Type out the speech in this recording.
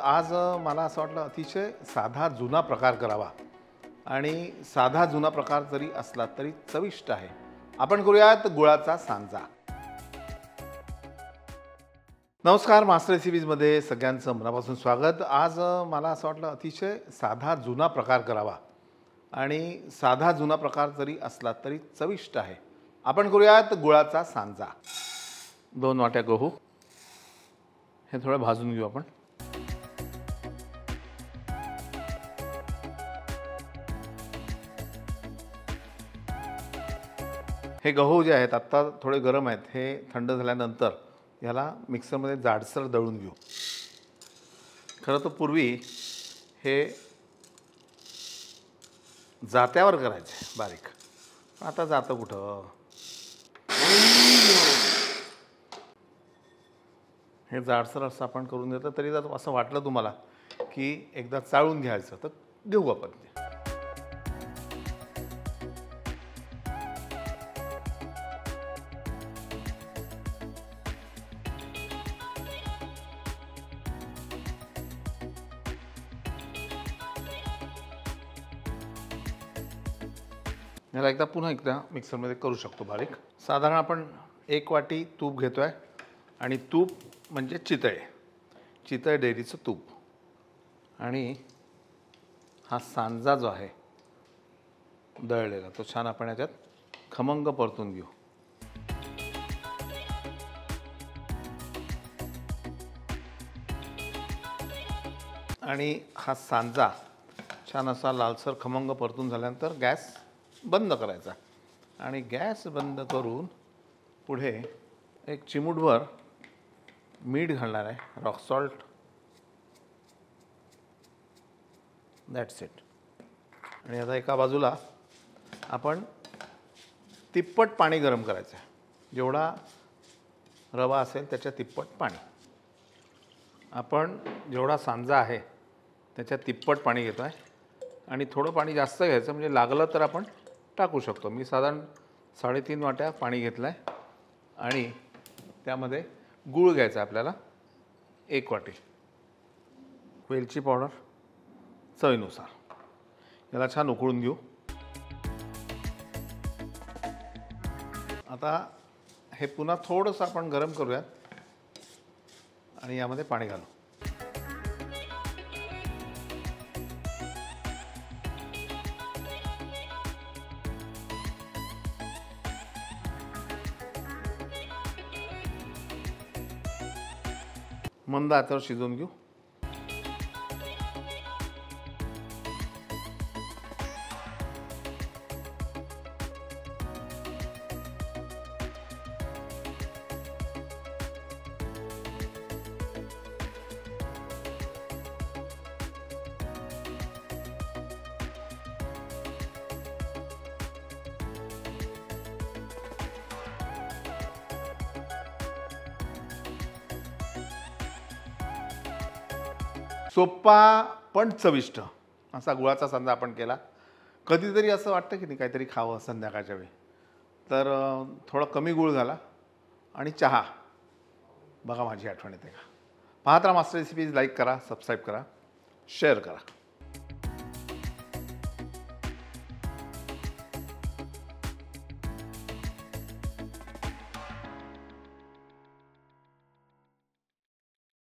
आज मला असं वाटलं अतिशय साधा जुना प्रकार करावा आणि साधा जुना प्रकार जरी असला तरी चविष्ट आहे. आपण करूयात गुळाचा सांजा. नमस्कार, मास्टर रेसिपीजमध्ये सगळ्यांचं मनापासून स्वागत. आज मला असं वाटलं अतिशय साधा जुना प्रकार करावा आणि साधा जुना प्रकार जरी असला तरी चविष्ट आहे. आपण करूयात गुळाचा सांजा. 2 वाट्या गहू हे थोडं भाजून घेऊ आपण. हे गहू जे आहेत आत्ता थोडे गरम आहेत. हे थंड झाल्यानंतर याला मिक्सरमध्ये जाडसर दळून घेऊ. खरं तर पूर्वी हे जात्यावर करायचे बारीक, पण आता जातं कुठं. हे जाडसर असं आपण करून देतं. तरी जर असं वाटलं तुम्हाला की एकदा चाळून घ्यायचं तर घेऊ आपण ते. याला पुन्हा एकदा मिक्सरमध्ये करू शकतो बारीक. साधारण आपण 1 वाटी तूप घेतो आहे आणि तूप म्हणजे चितळे डेअरीचं तूप. आणि हा सांजा जो आहे दळलेला तो छान आपण याच्यात खमंग परतून घेऊ. आणि हा सांजा छान असा लालसर खमंग परतून झाल्यानंतर गॅस बंद करायचा आणि गॅस बंद करून पुढे एक चिमूटभर मीठ घालणार आहे, रॉक सॉल्ट. That's it. आणि आता एका बाजूला आपण तिप्पट पाणी गरम करायचं आहे. जेवढा रवा असेल त्याच्या तिप्पट पाणी. आपण जेवढा सांजा आहे त्याच्या तिप्पट पाणी घेतो आहे आणि थोडं पाणी जास्त घ्यायचं, म्हणजे लागलं तर आपण टाकू शकतो. मी साधारण 3.5 वाट्या पाणी घेतलं आहे आणि त्यामध्ये गूळ घ्यायचा आपल्याला 1 वाटी. वेलची पावडर चवीनुसार. याला छान उकळून घेऊ. आता हे पुन्हा थोडंसं आपण गरम करूयात आणि यामध्ये पाणी घालू. मंद आचेवर शिजवून घेऊ. सोप्पा पण चविष्ट असा गुळाचा सांजा आपण केला. कधीतरी असं वाटतं की नाही काहीतरी खावं संध्याकाळच्या वेळी, तर थोडा कमी गूळ घाला आणि चहा. बघा माझी आठवण येते का. पाहत राहा मास्टर रेसिपीज. लाईक करा, सबस्क्राईब करा, शेअर करा.